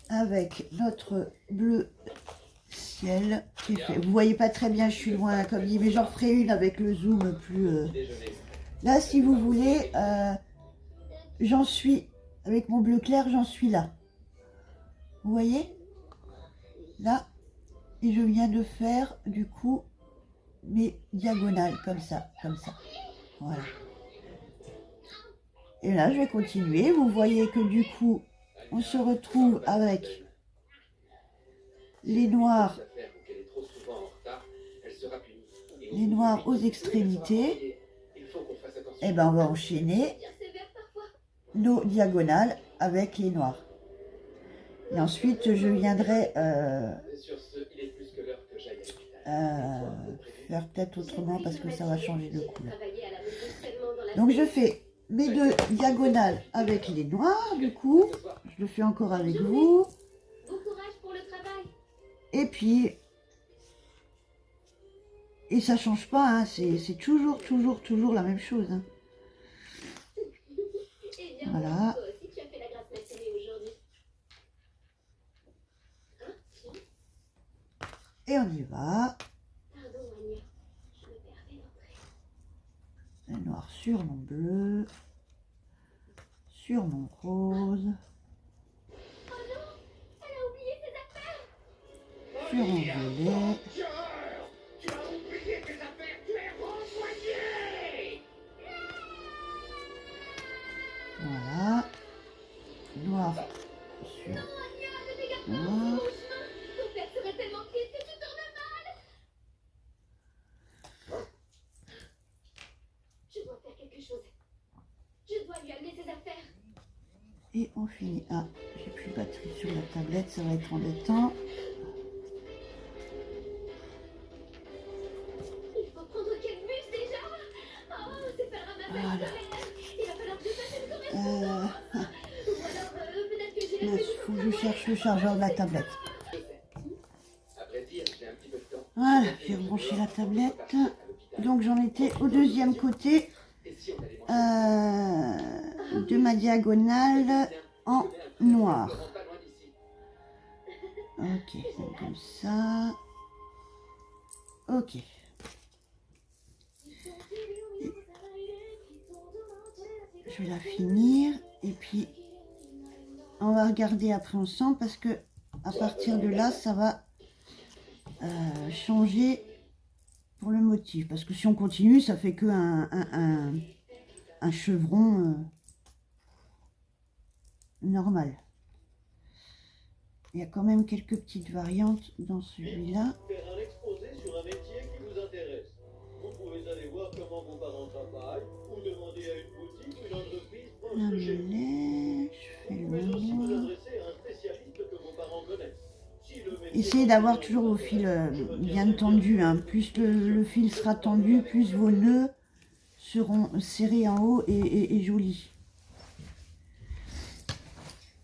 avec notre bleu ciel qui est fait. Vous voyez pas très bien, je suis loin comme dit, mais j'en ferai une avec le zoom plus... Là, si vous voulez, j'en suis, avec mon bleu clair, j'en suis là. Vous voyez? Là, et je viens de faire, du coup, mes diagonales, comme ça, voilà. Et là, je vais continuer. Vous voyez que du coup, on se retrouve avec les noirs aux extrémités. Et ben, on va enchaîner nos diagonales avec les noirs. Et ensuite, je viendrai faire peut-être autrement parce que ça va changer de couleur. Donc, je fais mes deux diagonales avec les noirs, du coup. Je le fais encore avec vous. Et puis, et ça change pas, hein, c'est toujours la même chose. Hein. Voilà. Et on y va. Le noir sur mon bleu, sur mon rose, sur mon violet. Voilà. Noir sur noir. Et on finit. Ah, j'ai plus de batterie sur la tablette, ça va être embêtant. Il faut prendre quel bus déjà? Oh, c'est pas grave, Voilà. il va falloir que je fasse une correspondance. Ou alors, peut-être que j'ai Il faut que je cherche le chargeur de la tablette. Voilà, j'ai rebranché la tablette. Donc j'en étais au deuxième côté de ma diagonale en noir. Ok, donc comme ça. Ok. Je vais la finir et puis on va regarder après ensemble parce que à partir de là ça va changer pour le motif parce que si on continue ça fait que un chevron normal. Il y a quand même quelques petites variantes dans celui-là. Faire un exposé sur un métier qui vous intéresse. Vous pouvez aller voir comment vos parents travaillent ou demander à une boutique ou une entreprise proche Un de chez vous. mulet, je fais Vous le pouvez aussi vous noir. adresser à un spécialiste que vos parents connaissent. Si le métier Essayez d'avoir toujours vos fils bien tendus. Hein. Plus le fil sera tendu, plus vos nœuds seront serrés en haut et jolis.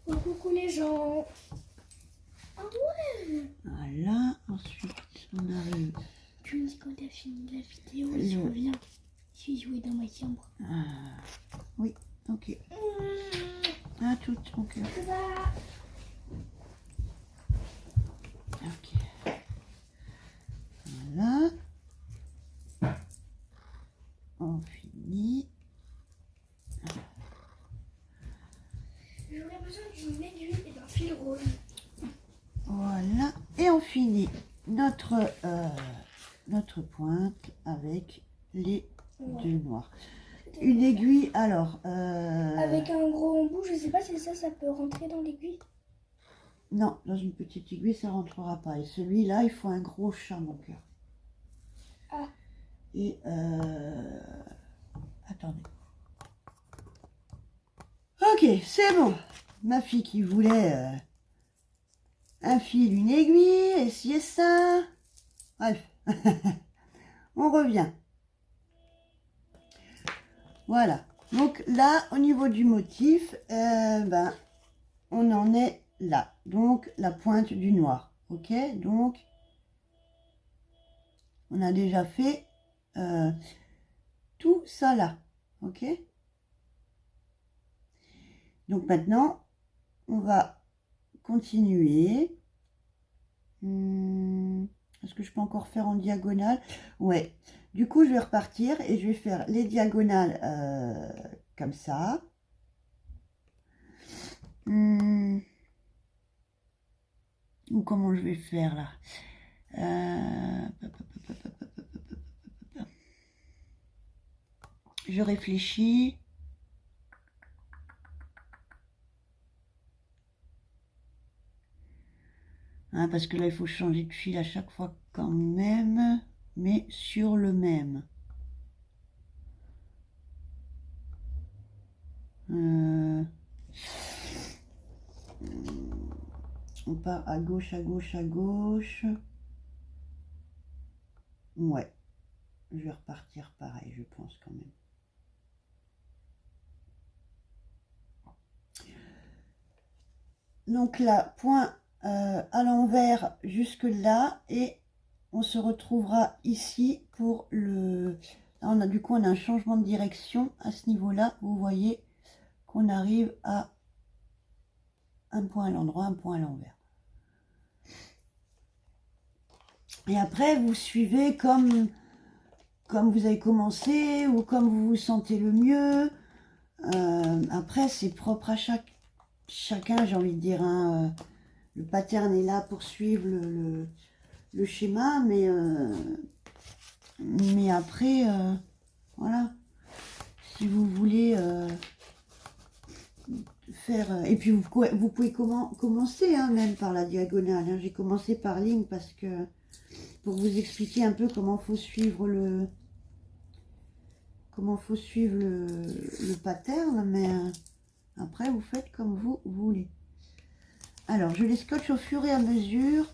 Oh, coucou les gens. Ah ouais. Voilà, ensuite on arrive. Tu me dis quand t'as fini la vidéo, Le- je reviens. Je suis jouée dans ma chambre. Oui, ok. À toutes, ok. Ça va. Ok. Voilà. On finit. J'aurais besoin d'une aiguille et d'un fil rose. Voilà. Et on finit notre pointe avec les deux noirs. Une aiguille, alors... Avec un gros embout, je sais pas si ça peut rentrer dans l'aiguille. Non, dans une petite aiguille, ça rentrera pas. Et celui-là, il faut un gros chat, mon cœur. Ah. Et attendez. Ok, c'est bon. Ma fille qui voulait un fil, une aiguille, et ci et ça. Bref, on revient. Voilà. Donc là, au niveau du motif, ben, on en est là. Donc, la pointe du noir. Ok, donc, on a déjà fait tout ça là. Ok. Donc maintenant, on va continuer. Est-ce que je peux encore faire en diagonale? Ouais. Du coup, je vais repartir et je vais faire les diagonales comme ça. Ou comment je vais faire là? Je réfléchis. Hein, parce que là, il faut changer de fil à chaque fois quand même, mais sur le même. On part à gauche, à gauche, à gauche. Ouais. Je vais repartir pareil, je pense quand même. Donc là, point à l'envers jusque là, et on se retrouvera ici pour le... Là, on a, du coup, on a un changement de direction à ce niveau-là. Vous voyez qu'on arrive à un point à l'endroit, un point à l'envers. Et après, vous suivez comme vous avez commencé ou comme vous vous sentez le mieux. Après, c'est propre à chacun, j'ai envie de dire. Hein. Le pattern est là pour suivre le schéma, mais après, voilà. Si vous voulez faire... Et puis, vous pouvez commencer hein, même par la diagonale. Hein. J'ai commencé par ligne parce que... Pour vous expliquer un peu comment faut suivre le pattern, mais après vous faites comme vous voulez. Alors je les scotche au fur et à mesure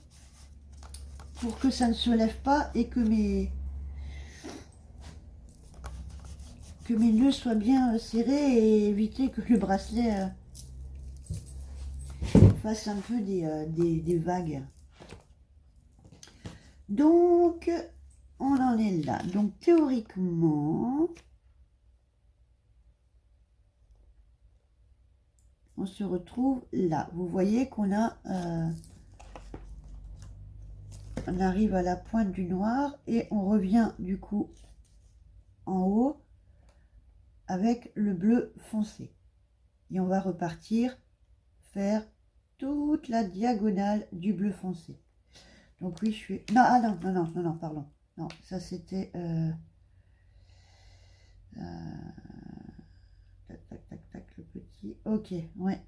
pour que ça ne se lève pas et que mes nœuds soient bien serrés et éviter que le bracelet fasse un peu des vagues. Donc, on en est là. Donc, théoriquement, on se retrouve là. Vous voyez qu'on a... on arrive à la pointe du noir et on revient du coup en haut avec le bleu foncé. Et on va repartir faire toute la diagonale du bleu foncé. Donc oui, je suis... Non, ah non, pardon. Non, ça c'était... tac, le petit... Ok, ouais.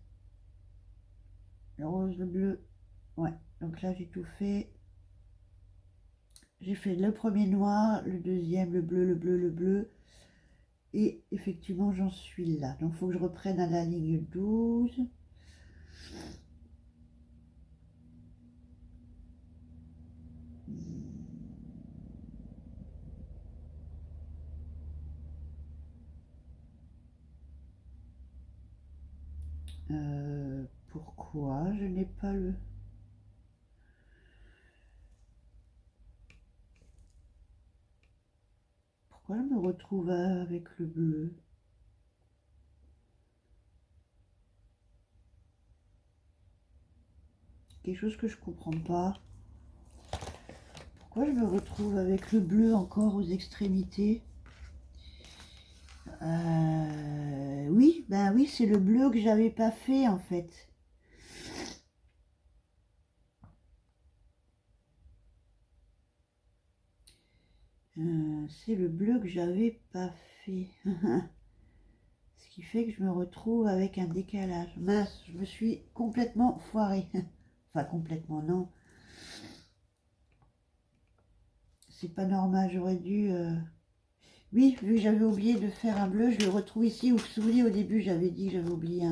Le rose, le bleu. Ouais, donc là j'ai tout fait. J'ai fait le premier noir, le deuxième, le bleu, le bleu, le bleu. Et effectivement, j'en suis là. Donc il faut que je reprenne à la ligne 12. Pourquoi je n'ai pas le... Pourquoi je me retrouve avec le bleu? Quelque chose que je comprends pas. Pourquoi je me retrouve avec le bleu encore aux extrémités? Oui, ben oui, c'est le bleu que j'avais pas fait en fait. C'est le bleu que j'avais pas fait. Ce qui fait que je me retrouve avec un décalage. Mince, je me suis complètement foirée. Enfin, complètement, non. C'est pas normal, j'aurais dû... Oui, vu que j'avais oublié de faire un bleu, je le retrouve ici. Vous vous souvenez, au début, j'avais dit que j'avais oublié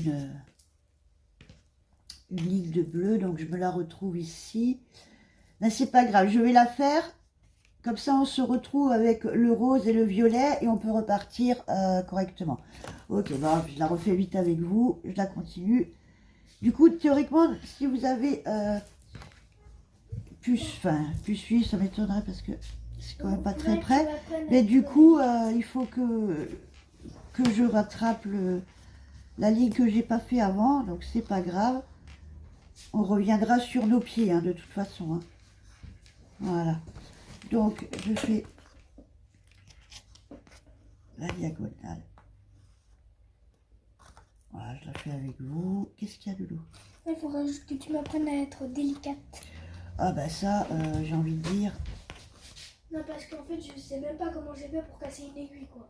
une... une ligne de bleu, donc je me la retrouve ici. Mais c'est pas grave, je vais la faire. Comme ça, on se retrouve avec le rose et le violet et on peut repartir correctement. Ok, bon, je la refais vite avec vous. Je la continue. Du coup, théoriquement, si vous avez pu suivre, ça m'étonnerait parce que c'est quand même pas très près. Mais du coup, il faut que je rattrape la ligne que j'ai pas fait avant. Donc, c'est pas grave. On reviendra sur nos pieds, hein, de toute façon. Hein. Voilà. Donc, je fais la diagonale. Voilà, je la fais avec vous. Qu'est-ce qu'il y a de l'eau? Il faudra juste que tu m'apprennes à être délicate. Ah bah ça, j'ai envie de dire... Non, parce qu'en fait, je sais même pas comment j'ai fait pour casser une aiguille, quoi.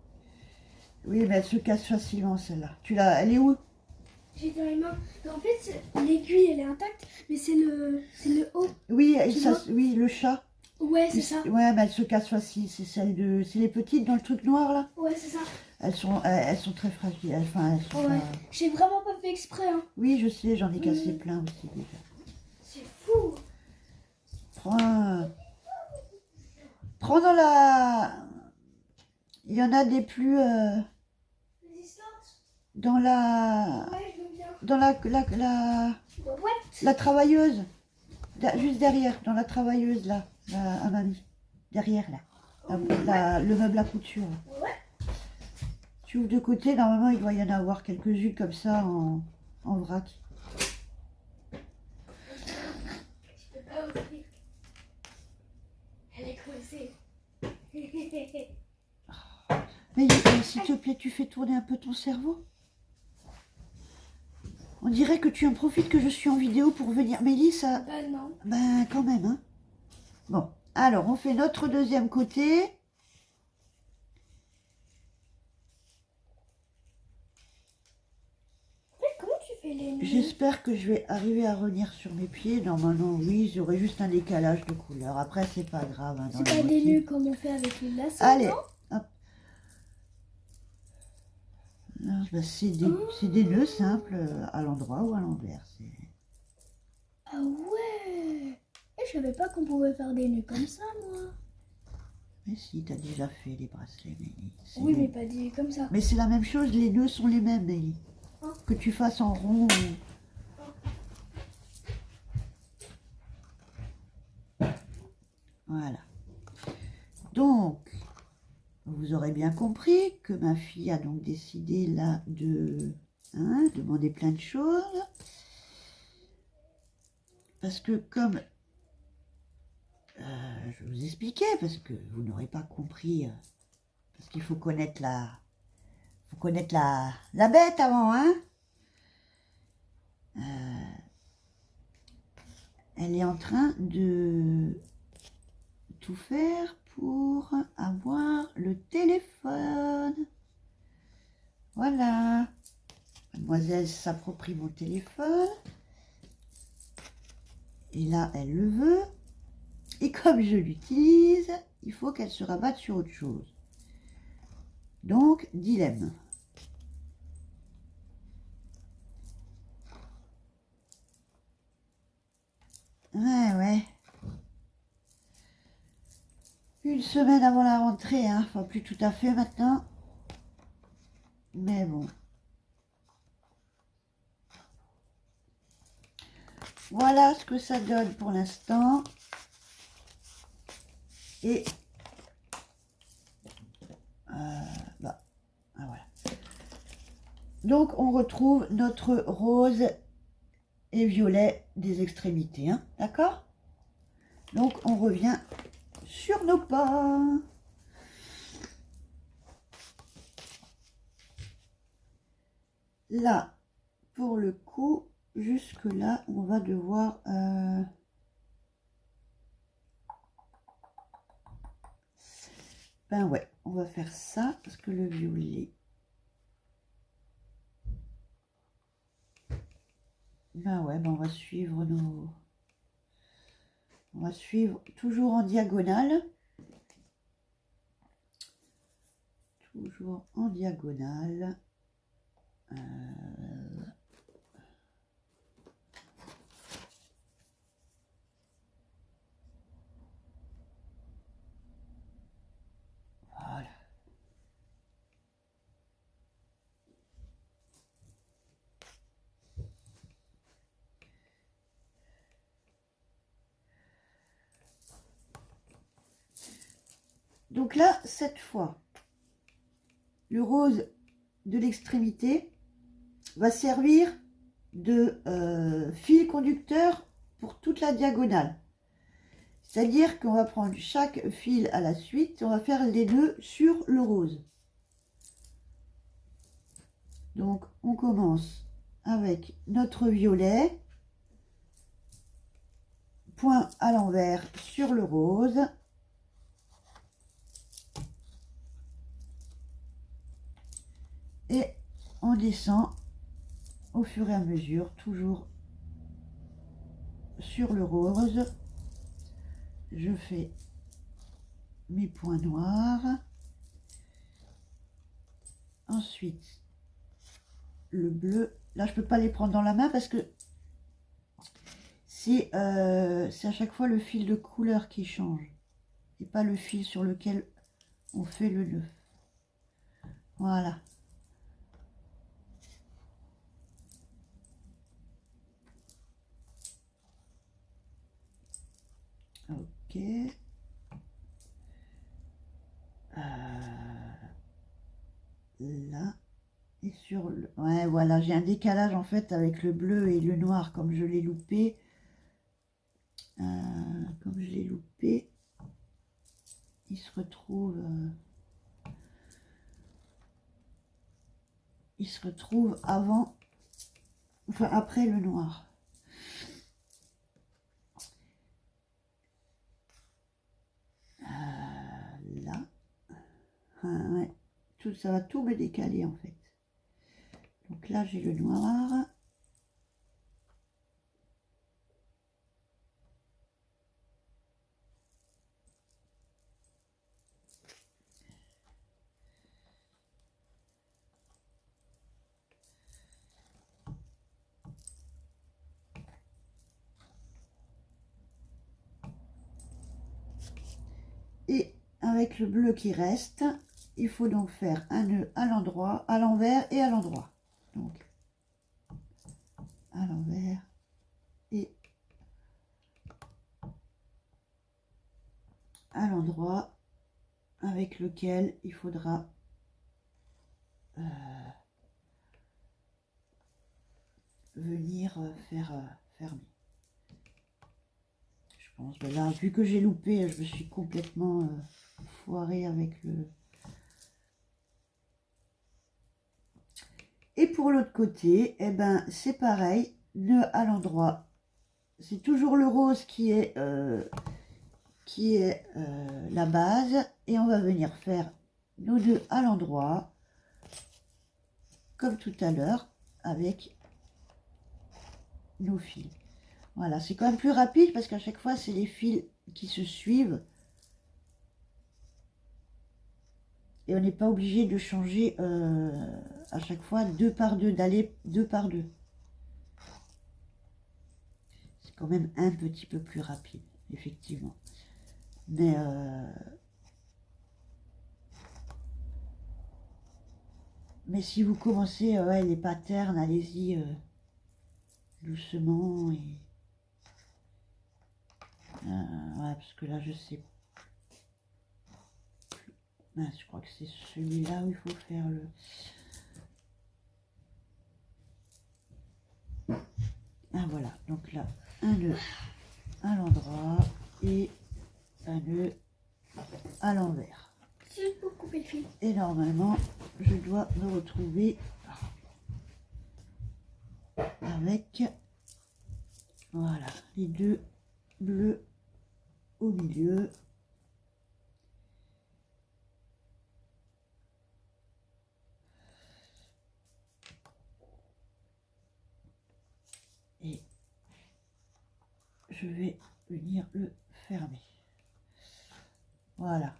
Oui, mais elle se casse facilement, celle-là. Elle est où? J'ai dans les mains. Mais en fait, l'aiguille, elle est intacte, mais c'est le haut. Oui, oui, le chat. Ouais, c'est ça. Ouais, mais elle se casse facile. C'est les petites dans le truc noir, là. Ouais, c'est ça. Elles sont très fragiles. Enfin, elles sont Ouais. pas... J'ai vraiment pas fait exprès, hein. Oui, je sais, j'en ai cassé plein aussi déjà. C'est fou. Prends dans la... Il y en a des plus... Résistance. dans la... Ouais, je veux bien. Dans What? la travailleuse. Juste derrière, dans la travailleuse, là. À mamie. Derrière, là. Le meuble à couture. Ouais. Tu ouvres de côté, normalement, il doit y en avoir quelques-unes comme ça en vrac. Je peux pas ouvrir. Elle est coincée. Mais s'il te plaît, tu fais tourner un peu ton cerveau. On dirait que tu en profites que je suis en vidéo pour venir. Mélissa, Bah non. ben quand même, hein. Bon, alors on fait notre deuxième côté. Comment tu fais les nœuds? J'espère que je vais arriver à revenir sur mes pieds. Normalement, oui, j'aurai juste un décalage de couleur. Après, c'est pas grave. Hein, C'est pas des nœuds comme on fait avec le lasso. Allez, non? hop. Ben, c'est des nœuds simples à l'endroit ou à l'envers. Ah ouais. Et je savais pas qu'on pouvait faire des nœuds comme ça, moi. Mais si, t'as déjà fait les bracelets, Mélie. Oui, mais pas des comme ça. Mais c'est la même chose, les nœuds sont les mêmes, Mélie. Hein? Que tu fasses en rond ou... Voilà. Donc, vous aurez bien compris que ma fille a donc décidé là de demander plein de choses. Parce que comme je vous expliquais, parce que vous n'aurez pas compris, parce qu'il faut connaître la bête avant, hein. Elle est en train de tout faire pour avoir le téléphone. Voilà. Mademoiselle s'approprie mon téléphone. Et là, elle le veut. Et comme je l'utilise, il faut qu'elle se rabatte sur autre chose. Donc, dilemme. Ouais. Une semaine avant la rentrée, hein. Enfin, plus tout à fait maintenant. Mais bon. Voilà ce que ça donne pour l'instant. Et voilà. Donc on retrouve notre rose et violet des extrémités, hein, d'accord? Donc on revient sur nos pas. Là, pour le coup, jusque là, on va devoir ben ouais, on va faire ça parce que le violet. Ben ouais, ben on va suivre nos. On va suivre toujours en diagonale. Toujours en diagonale. Donc là, cette fois, le rose de l'extrémité va servir de fil conducteur pour toute la diagonale. C'est-à-dire qu'on va prendre chaque fil à la suite, on va faire les nœuds sur le rose. Donc on commence avec notre violet, point à l'envers sur le rose. Et on descend au fur et à mesure, toujours sur le rose. Je fais mes points noirs. Ensuite, le bleu. Là, je peux pas les prendre dans la main parce que c'est à chaque fois le fil de couleur qui change et pas le fil sur lequel on fait le nœud. Voilà. Ok. Là. Et sur le... Ouais, voilà, j'ai un décalage en fait avec le bleu et le noir comme je l'ai loupé. Il se retrouve... il se retrouve avant... Enfin, après le noir. Là. Ouais. Tout, ça va tout me décaler en fait. Donc là, j'ai le noir. Et avec le bleu qui reste, il faut donc faire un nœud à l'endroit, à l'envers et à l'endroit. Donc, à l'envers et à l'endroit avec lequel il faudra venir faire fermer. Je pense que là, vu que j'ai loupé, je me suis complètement foirée avec le... Et pour l'autre côté, eh ben, c'est pareil, nœud à l'endroit. C'est toujours le rose qui est la base. Et on va venir faire nos nœuds à l'endroit, comme tout à l'heure, avec nos fils. Voilà, c'est quand même plus rapide parce qu'à chaque fois, c'est les fils qui se suivent. Et on n'est pas obligé de changer à chaque fois 2 par 2, d'aller 2 par 2. C'est quand même un petit peu plus rapide, effectivement. Mais si vous commencez les patterns, allez-y doucement. Et... ouais, parce que là, je sais pas. Je crois que c'est celui-là où il faut faire le... Ah voilà, donc là, un nœud à l'endroit et un nœud à l'envers. Juste pour couper le fil. Et normalement, je dois me retrouver avec, voilà, les 2 bleus au milieu. Et je vais venir le fermer. Voilà.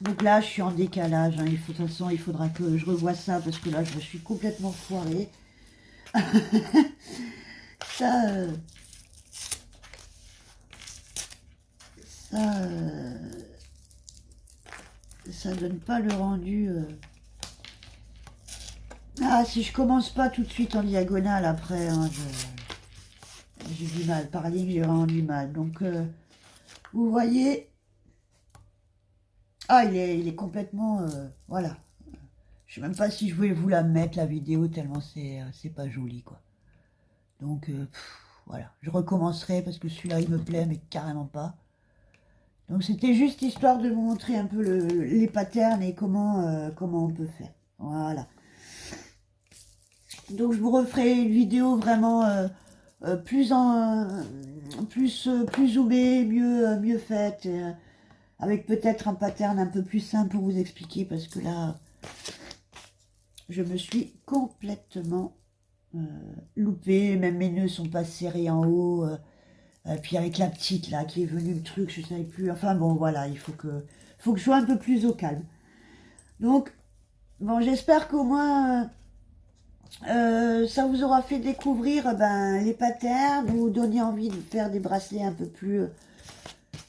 Donc là, je suis en décalage. Hein. De toute façon, il faudra que je revoie ça parce que là, je me suis complètement foirée. ça donne pas le rendu. Ah, si je commence pas tout de suite en diagonale après, hein, j'ai du mal. Par ligne, j'ai vraiment du mal. Donc, vous voyez, Ah, il est complètement... voilà. Je sais même pas si je voulais vous la mettre, la vidéo, tellement c'est pas joli, quoi. Donc, voilà. Je recommencerai parce que celui-là, il me plaît, mais carrément pas. Donc, c'était juste histoire de vous montrer un peu les patterns et comment on peut faire. Voilà. Donc, je vous referai une vidéo vraiment plus zoomée, mieux faite, avec peut-être un pattern un peu plus simple pour vous expliquer, parce que là, je me suis complètement loupée. Même mes nœuds sont pas serrés en haut. Puis avec la petite là qui est venue, le truc, je ne savais plus. Enfin bon, voilà, il faut que je sois un peu plus au calme. Donc, bon, j'espère qu'au moins ça vous aura fait découvrir les patterns, vous donner envie de faire des bracelets un peu plus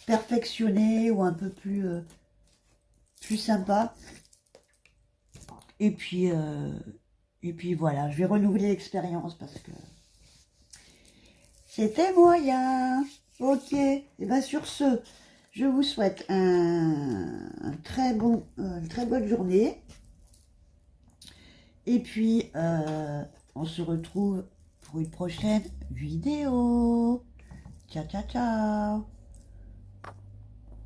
perfectionnés ou un peu plus sympas. Et puis voilà, je vais renouveler l'expérience parce que c'était moyen. Ok, et bien sur ce, je vous souhaite une très bonne journée. Et puis, on se retrouve pour une prochaine vidéo. Ciao, ciao, ciao.